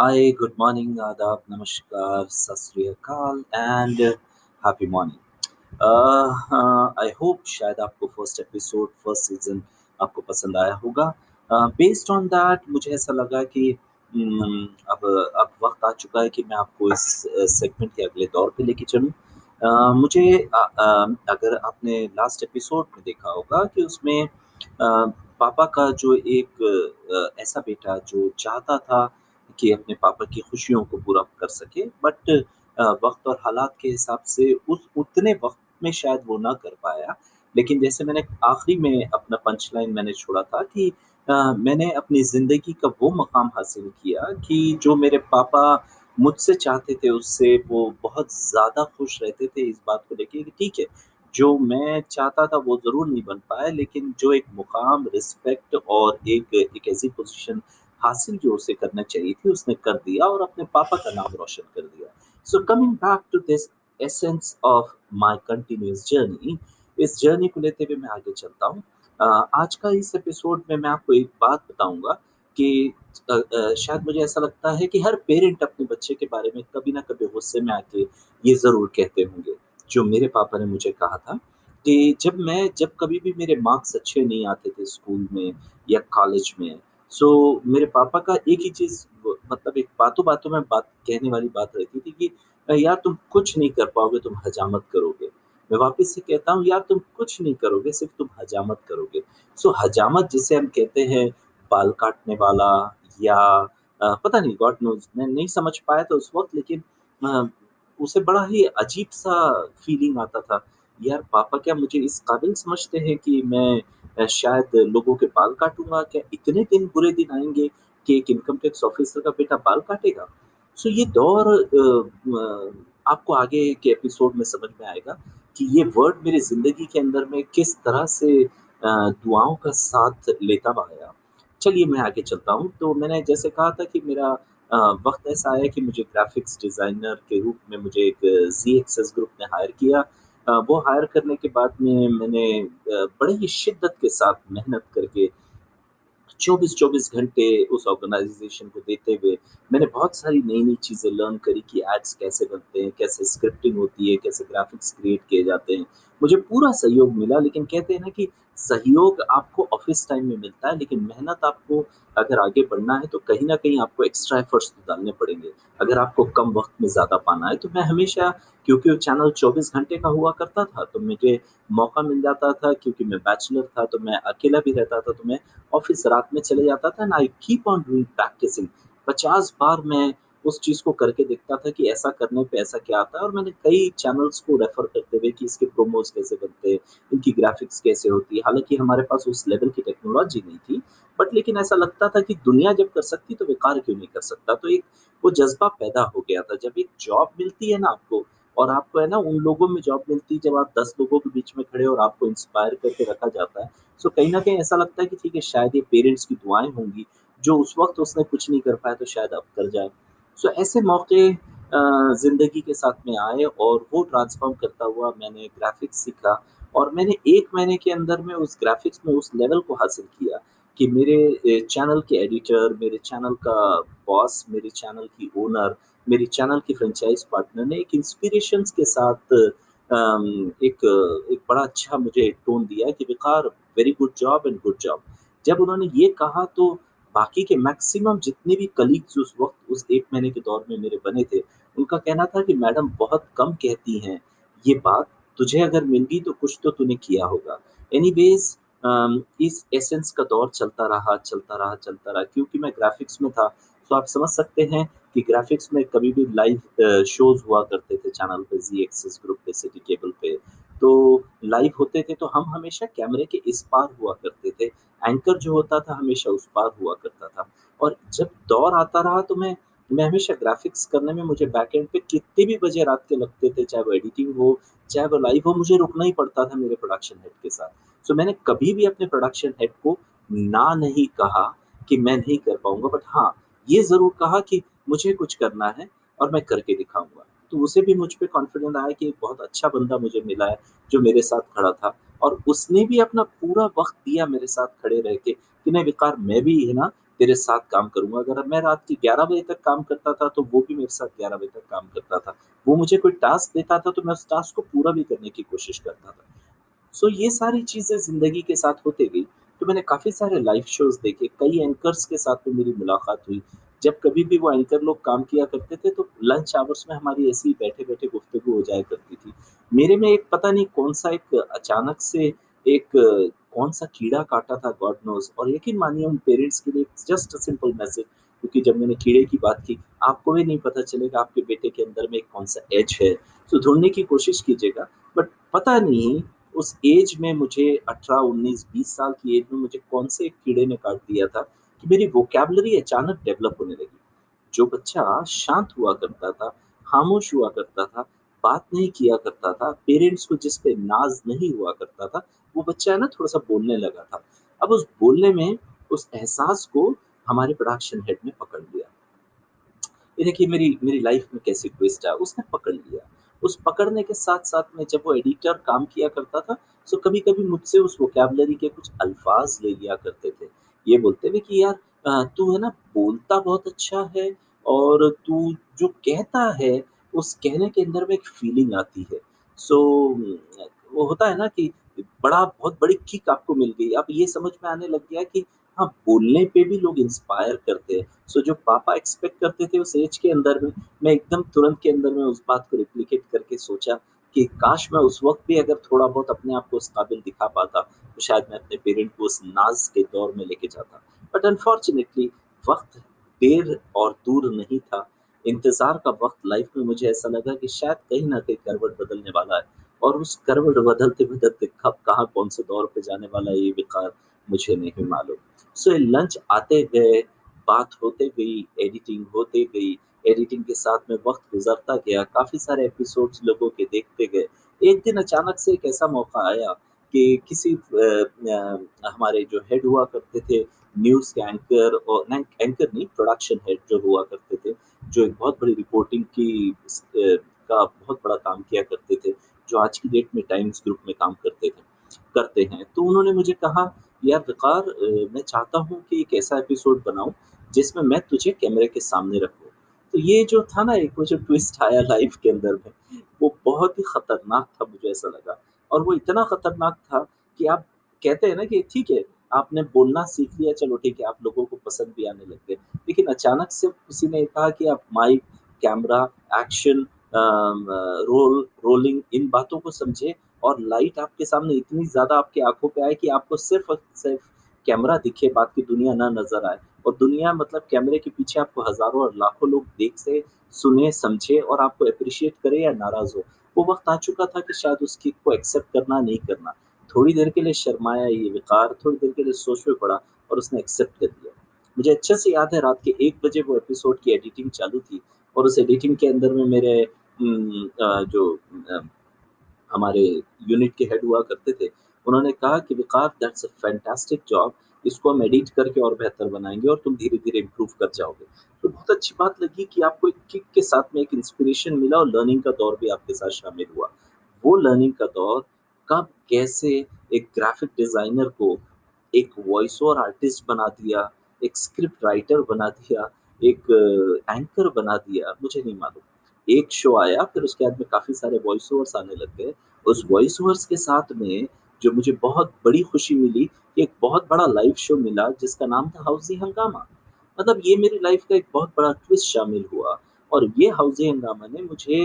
हाय, good morning, आदाब, नमस्कार, सत श्री अकाल and happy morning. I hope शायद आपको फर्स्ट एपिसोड, फर्स्ट सीज़न आपको पसंद आया होगा। बेस्ड ऑन दैट मुझे ऐसा लगा कि अब वक़्त आ चुका है कि मैं आपको इस सेगमेंट के अगले दौर पे लेके चलूँ। मुझे अगर आपने लास्ट एपिसोड में देखा होगा कि उसमें पापा का जो एक ऐसा बेटा जो चाहता था कि अपने पापा की खुशियों को पूरा कर सके बट वक़्त और हालात के हिसाब से उस उतने वक़्त में शायद वो ना कर पाया। लेकिन जैसे मैंने आखिरी में अपना पंच लाइन मैंने छोड़ा था कि मैंने अपनी ज़िंदगी का वो मक़ाम हासिल किया कि जो मेरे पापा मुझसे चाहते थे उससे वो बहुत ज़्यादा खुश रहते थे इस बात को लेके कि ठीक है, जो मैं चाहता था वो ज़रूर नहीं बन पाया लेकिन जो एक मुक़ाम, रिस्पेक्ट और एक ऐसी पोज़ीशन हासिल जो उसे करना चाहिए थी उसने कर दिया और अपने पापा का नाम रोशन कर दिया। So coming back to this essence of my continuous journey, इस जर्नी को लेते हुए मैं आगे चलता हूँ। आज का इस एपिसोड में मैं आपको एक बात बताऊँगा कि शायद मुझे ऐसा लगता है कि हर पेरेंट अपने बच्चे के बारे में कभी न कभी गुस्से में आके ये ज़रूर कहते होंगे, जो मेरे पापा ने मुझे कहा था कि जब कभी भी मेरे मार्क्स अच्छे नहीं आते थे स्कूल में या कॉलेज में, सो मेरे पापा का एक ही चीज़ व मतलब एक बातों-बातों में बात कहने वाली बात रहती थी कि यार तुम कुछ नहीं कर पाओगे, तुम हजामत करोगे। मैं वापस से कहता हूँ यार तुम कुछ नहीं करोगे, सिर्फ़ तुम हजामत करोगे। सो हजामत जिसे हम कहते हैं बाल काटने वाला या पता नहीं गॉड नोज़ मैं नहीं समझ पाया था उस वक़्त लेकिन अ, उसे बड़ा ही अजीब-सा फीलिंग आता था। यार पापा क्या मुझे इस काबिल समझते हैं कि मैं शायद लोगों के बाल काटूँगा? क्या इतने दिन बुरे दिन आएँगे कि एक इनकम टैक्स ऑफ़िसर का बेटा बाल काटेगा? सो ये दौर आपको आगे के एपिसोड में समझ में आएगा कि ये वर्ड मेरी ज़िंदगी के अंदर में किस तरह से दुआओं का साथ लेता हुआ आया। चलिए मैं आगे चलता हूँ, तो मैंने जैसे कहा था कि मेरा वक़्त ऐसा आया कि मुझे ग्राफ़िक्स डिज़ाइनर के रूप में मुझे एक ज़ीएक्सेस ग्रुप ने हायर किया। वो हायर करने के बाद में मैंने बड़ी ही शिद्दत के साथ मेहनत करके 24-24 घंटे उस ऑर्गेनाइज़ेशन को देते हुए मैंने बहुत सारी नई-नई चीज़ें लर्न करी कि एड्स कैसे बनते हैं, कैसे स्क्रिप्टिंग होती है, कैसे ग्राफ़िक्स क्रिएट किए जाते हैं। मुझे पूरा सहयोग मिला लेकिन कहते हैं ना कि सहयोग आपको ऑफ़िस टाइम में मिलता है लेकिन मेहनत आपको अगर आगे बढ़ना है तो कहीं न कहीं आपको एक्स्ट्रा एफ़र्ट्स तो डालने पड़ेंगे। अगर आपको कम वक़्त में ज़्यादा पाना है तो मैं हमेशा क्योंकि वो चैनल 24 घंटे का हुआ करता था तो मुझे मौका मिल जाता था क्योंकि मैं बैचलर था तो मैं अकेला भी रहता था तो मैं ऑफ़िस रात में चले जाता था and I keep on doing practicing 50 बार मैं उस चीज़ को करके देखता था कि ऐसा करने पे ऐसा क्या आता है और मैंने कई चैनल्स को रेफ़र करते हुए कि इसके प्रोमोस कैसे बनते हैं, इनकी ग्राफ़िक्स कैसे होती है। हालाँकि हमारे पास उस लेवल की टेक्नोलॉजी नहीं थी, बट लेकिन ऐसा लगता था कि दुनिया जब कर सकती तो बेकार क्यों नहीं कर सकता? तो एक वो जज़्बा पैदा हो गया था। जब एक जॉब मिलती है ना आपको और आपको है ना उन लोगों में जॉब मिलती है जब आप 10 लोगों के बीच में खड़े हो और आपको इंस्पायर करके रखा जाता है। सो कहीं न कहीं ऐसा लगता है कि ठीक है शायद ये पेरेंट्स की दुआएँ होंगी, जो उस वक़्त उसने कुछ नहीं कर पाया तो शायद अब कर जाए। सो ऐसे मौके ज़िंदगी के साथ में आए और वो ट्रांसफ़ॉर्म करता हुआ मैंने ग्राफ़िक्स सीखा और मैंने 1 महीने के अंदर में उस ग्राफ़िक्स में उस लेवल को हासिल किया कि मेरे चैनल के एडिटर, मेरे चैनल का बॉस, मेरे चैनल की ओनर, मेरे चैनल की फ्रैंचाइज़ पार्टनर ने एक इंस्पिरेशंस के साथ एक बड़ा अच्छा मुझे टोन दिया कि विकार very good job and good job. जब उन्होंने ये कहा तो बाकी के मैक्सिमम जितने भी कलीग्स उस वक़्त उस 1 महीने के दौर में मेरे बने थे, उनका कहना था कि मैडम बहुत कम कहती हैं ये बात, तुझे अगर मिल गई तो कुछ तो तूने किया होगा। एनीवेज़ इस एसेंस का दौर चलता रहा, चलता रहा, चलता रहा क्योंकि मैं ग्राफ़िक्स में था, तो आप समझ सकते हैं कि ग्राफ़िक्स में कभी भी लाइव शोज़ हुआ करते थे चैनल पे ज़ी एक्सिस ग्रुप पे, सिटी केबल पे। तो लाइव होते थे तो हम हमेशा कैमरे के इस पार हुआ करते थे। एंकर जो होता था हमेशा उस पार हुआ करता था। और जब दौर आता रहा तो मैं हमेशा ग्राफ़िक्स करने में मुझे बैकएंड पे कितने भी बजे रात के लगते थे, चाहे वो एडिटिंग हो, चाहे वो लाइव हो, मुझे रुकना ही पड़ता था मेरे प्रोडक्शन हेड के साथ। सो मैंने कभी भी अपने प्रोडक्शन हेड को ना नहीं कहा कि मैं नहीं कर पाऊँगा बट हाँ, ये ज़रूर कहा कि मुझे कुछ करना है और मैं करके दिखाऊँगा। तो उसे भी मुझ पे कॉन्फिडेंट आया कि एक बहुत अच्छा बंदा मुझे मिला है, जो मेरे साथ खड़ा था और उसने भी अपना पूरा वक़्त दिया मेरे साथ खड़े रह के कि नहीं विकार मैं भी है ना तेरे साथ काम करूँगा। अगर मैं रात के 11 बजे तक काम करता था, तो वो भी मेरे साथ 11 बजे तक काम करता था। वो मुझे कोई टास्क देता था, तो मैं उस टास्क को पूरा भी करने की कोशिश करता था। सो ये सारी चीज़ें ज़िंदगी के साथ होते गई। तो मैंने काफ़ी सारे लाइव शोज़ देखे, कई एंकर्स के साथ में मेरी मुलाकात हुई। जब कभी भी वो एंकर लोग काम किया करते थे, तो लंच आवर्स में हमारी ऐसे ही बैठे-बैठे गुफ्तगू हो जाया करती थी। मेरे में एक पता नहीं कौन-सा एक अचानक से एक कौन-सा कीड़ा काटा था गॉड नोज़, और यकीन मानिए उन पेरेंट्स के लिए जस्ट अ सिंपल मैसेज, क्योंकि जब मैंने कीड़े की बात की, आपको भी नहीं पता चलेगा आपके बेटे के अंदर में कौन-सा एज है। तो ढूँढने की कोशिश कीजिएगा, बट पता नहीं उस एज में मुझे 18, 19, 20 साल की एज में मुझे कौन से एक कीड़े ने काट दिया था कि मेरी वोकैब्युलरी अचानक डेवलप होने लगी। जो बच्चा शांत हुआ करता था, खामोश हुआ करता था, बात नहीं किया करता था, पेरेंट्स को जिस पे नाज़ नहीं हुआ करता था, वो बच्चा है ना थोड़ा-सा बोलने लगा था। अब उस बोलने में उस एहसास को हमारे प्रोडक्शन हेड ने पकड़ लिया। ये देखिए मेरी मेरी लाइफ में कैसी ट्विस्ट है, उसने पकड़ लिया। उस पकड़ने के साथ-साथ में जब वो एडिटर काम किया करता था, सो कभी-कभी मुझसे उस वोकैब्युलरी के कुछ अल्फ़ाज़ ले लिया करते थे। ये बोलते हुए कि यार तू है ना बोलता बहुत अच्छा है, और तू जो कहता है, उस कहने के अंदर में एक फ़ीलिंग आती है। सो वो होता है ना कि बहुत बड़ी किक आपको मिल गई। अब ये समझ में आने लग गया कि हाँ, बोलने पे भी लोग इंस्पायर करते हैं। सो जो पापा एक्सपेक्ट करते थे उस एज के अंदर में, मैं एकदम तुरंत के अंदर में उस बात को रेप्लिकेट करके सोचा कि काश मैं उस वक़्त भी अगर थोड़ा बहुत अपने आप को उस काबिल दिखा पाता, तो शायद मैं अपने पेरेंट को उस नाज़ के दौर में लेके जाता। बट अनफॉर्च्युनेटली वक़्त देर और दूर नहीं था। इंतज़ार का वक़्त लाइफ़ में मुझे ऐसा लगा कि शायद कहीं न कहीं करवट बदलने वाला है, और उस करवट बदलते-बदलते कब कहाँ कौन-से दौर पे जाने वाला है ये विकार मुझे नहीं मालूम। सो ये लंच आते गए, बात होते गई, एडिटिंग होते गई, एडिटिंग के साथ में वक़्त गुज़रता गया, काफ़ी सारे एपिसोड्स लोगों के देखते गए। एक दिन अचानक से एक ऐसा मौका आया कि किसी हमारे जो हेड हुआ करते थे, न्यूज़ के एंकर, और नहीं एंकर नहीं, प्रोडक्शन हेड जो हुआ करते थे, जो एक बहुत बड़ी रिपोर्टिंग की का बहुत बड़ा काम किया करते थे, जो आज की डेट में टाइम्स ग्रुप में काम करते हैं। तो उन्होंने मुझे कहा, यार वक़ार मैं चाहता हूँ कि एक ऐसा एपिसोड बनाऊँ, जिसमें मैं तुझे कैमरे के सामने रखूँ। तो ये जो था ना, एक वो जो ट्विस्ट आया लाइफ़ के अंदर में, वो बहुत ही खतरनाक था, मुझे ऐसा लगा। और वो इतना खतरनाक था कि आप कहते हैं ना कि ठीक है, आपने बोलना सीख लिया, चलो ठीक है, आप लोगों को पसंद भी आने लग गए। लेकिन अचानक से किसी ने कहा कि आप माइक, कैमरा, एक्शन, रोलिंग, इन बातों को समझे, और लाइट आपके सामने इतनी ज़्यादा आपकी आँखों पे आए कि आपको सिर्फ़ और सिर्फ़ कैमरा दिखे, बाकी दुनिया ना नज़र आए। और दुनिया मतलब कैमरे के पीछे आपको हज़ारों और लाखों लोग देख से, सुने, समझे, और आपको एप्रिशिएट करे या नाराज़ हो। वो वक़्त आ चुका था कि शायद उस किक को एक्सेप्ट करना, नहीं करना। थोड़ी देर के लिए शर्माया ये विकार, थोड़ी देर के लिए सोच में पड़ा, और उसने एक्सेप्ट कर लिया। मुझे अच्छे से याद है, रात के 1 बजे वो एपिसोड की एडिटिंग चालू थी, और उस एडिटिंग के अंदर में मेरे जो अ हमारे यूनिट के हेड हुआ करते थे, उन्होंने कहा कि विकार दैट्स अ फैंटास्टिक जॉब, इसको हम एडिट करके और बेहतर बनाएँगे, और तुम धीरे-धीरे इम्प्रूव कर जाओगे। तो बहुत अच्छी बात लगी कि आपको एक किक के साथ में एक इंस्पिरेशन मिला, और लर्निंग का दौर भी आपके साथ शामिल हुआ। वो लर्निंग का दौर कब कैसे एक ग्राफ़िक डिज़ाइनर को एक वॉइस ओवर आर्टिस्ट बना दिया, एक स्क्रिप्ट राइटर बना दिया, एक एंकर बना दिया, मुझे नहीं मालूम। एक शो आया, फिर उसके बाद में काफ़ी सारे वॉइस ओवर्स आने लग गए। उस वॉइस ओवर्स के साथ में जो मुझे बहुत बड़ी खुशी मिली, एक बहुत बड़ा लाइव शो मिला जिसका नाम था हाउज़ी हंगामा। मतलब ये मेरी लाइफ़ का एक बहुत बड़ा ट्विस्ट शामिल हुआ, और ये हाउज़ी हंगामा ने मुझे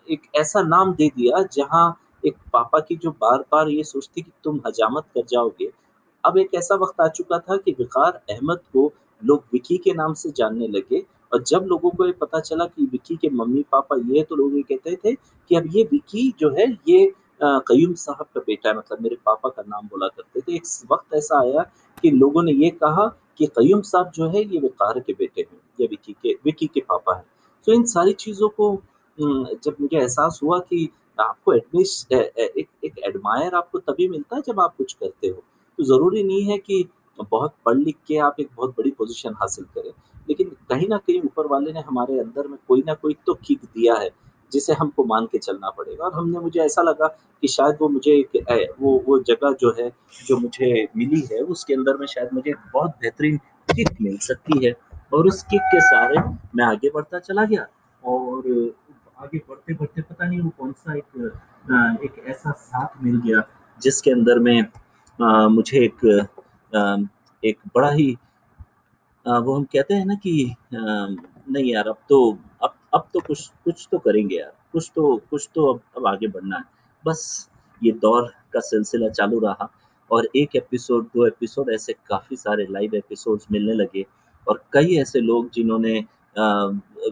एक ऐसा नाम दे दिया जहाँ एक पापा की जो बार-बार ये सोच थी कि तुम हजामत कर जाओगे, अब एक ऐसा वक़्त आ चुका था कि वक़ार अहमद को लोग विकी के नाम से जानने लगे, और जब लोगों को ये पता चला कि विकी के मम्मी-पापा ये हैं, तो लोग ये कहते थे कि अब ये विकी जो है ये कयूम साहब का बेटा है, मतलब मेरे पापा का नाम बोला करते थे। एक वक़्त ऐसा आया कि लोगों ने ये कहा कि कयूम साहब जो है ये वक़ार के बेटे हैं, ये विकी के पापा हैं। तो इन सारी चीज़ों को जब मुझे एहसास हुआ कि आपको एक एक एडमायर आपको तभी मिलता है जब आप कुछ करते हो। तो ज़रूरी नहीं है कि बहुत पढ़ लिख के आप एक बहुत बड़ी पोज़ीशन हासिल करें। लेकिन कहीं न कहीं ऊपर वाले ने हमारे अंदर में कोई न कोई तो किक दिया है, जिसे हमको मान के चलना पड़ेगा और हमने मुझे ऐसा लगा कि शायद वो मुझे एक वो जगह जो है, जो मुझे मिली है, उसके अंदर में शायद मुझे एक बहुत बेहतरीन किक मिल सकती है और उस किक के सहारे मैं आगे बढ़ता चला गया और आगे बढ़ते-बढ़ते पता नहीं वो कौन-सा एक ऐसा साथ मिल गया, जिसके अंदर में मुझे एक बड़ा ही वो हम कहते हैं ना कि नहीं यार अब तो कुछ तो करेंगे यार, कुछ तो अब आगे बढ़ना है। बस ये दौर का सिलसिला चालू रहा और 1 एपिसोड, 2 एपिसोड ऐसे काफ़ी सारे लाइव एपिसोड्स मिलने लगे और कई ऐसे लोग जिन्होंने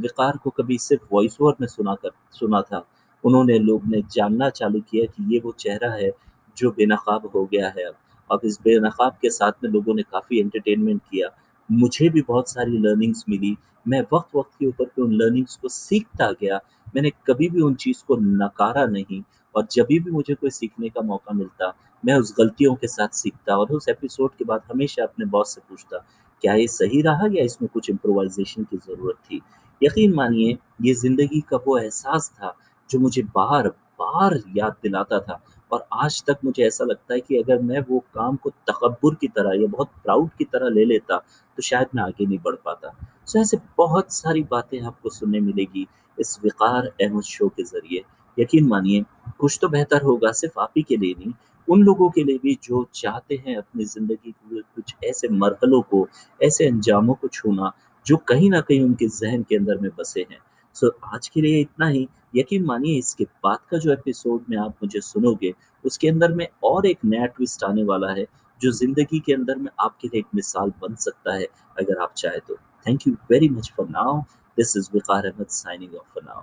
विक़ार को कभी सिर्फ़ वॉइस ओवर में सुना था, उन्होंने लोग ने जानना चालू किया कि ये वो चेहरा है जो बेनकाब हो गया है अब। अब इस बेनकाब के साथ में लोगों ने काफ़ी एंटरटेनमेंट किया। मुझे भी बहुत सारी लर्निंग्स मिली। मैं वक़्त-वक़्त के ऊपर पे उन लर्निंग्स को सीखता गया। मैंने कभी भी उन चीज़ को नकारा नहीं और जभी भी मुझे कोई सीखने का मौका मिलता, मैं उस गलतियों के साथ सीखता और उस एपिसोड के बाद हमेशा अपने बॉस से पूछता, क्या ये सही रहा या इसमें कुछ इम्प्रोवाइज़ेशन की ज़रूरत थी? यकीन मानिए, ये ज़िंदगी का वो एहसास था, जो मुझे बार-बार याद दिलाता था और आज तक मुझे ऐसा लगता है कि अगर मैं वो काम को तकब्बुर की तरह या बहुत प्राउड की तरह ले लेता, तो शायद मैं आगे नहीं बढ़ पाता। सो ऐसे बहुत सारी बातें आपको सुनने मिलेगी इस वक़ार अहमद शो के ज़रिए। यकीन मानिए कुछ तो बेहतर होगा सिर्फ़ आप ही के लिए नहीं, उन लोगों के लिए भी जो चाहते हैं अपनी ज़िंदगी के कुछ ऐसे मरहलों को, ऐसे अंजामों को छूना, जो कहीं न कहीं उनके ज़हन के अंदर में बसे हैं। सो आज के लिए इतना ही। यकीन मानिए इसके बाद का जो एपिसोड में आप मुझे सुनोगे, उसके अंदर में और एक नया ट्विस्ट आने वाला है, जो ज़िंदगी के अंदर में आपके लिए एक मिसाल बन सकता है, अगर आप चाहें तो। Thank you very much for now. This is Viqar Ahmed signing off for now.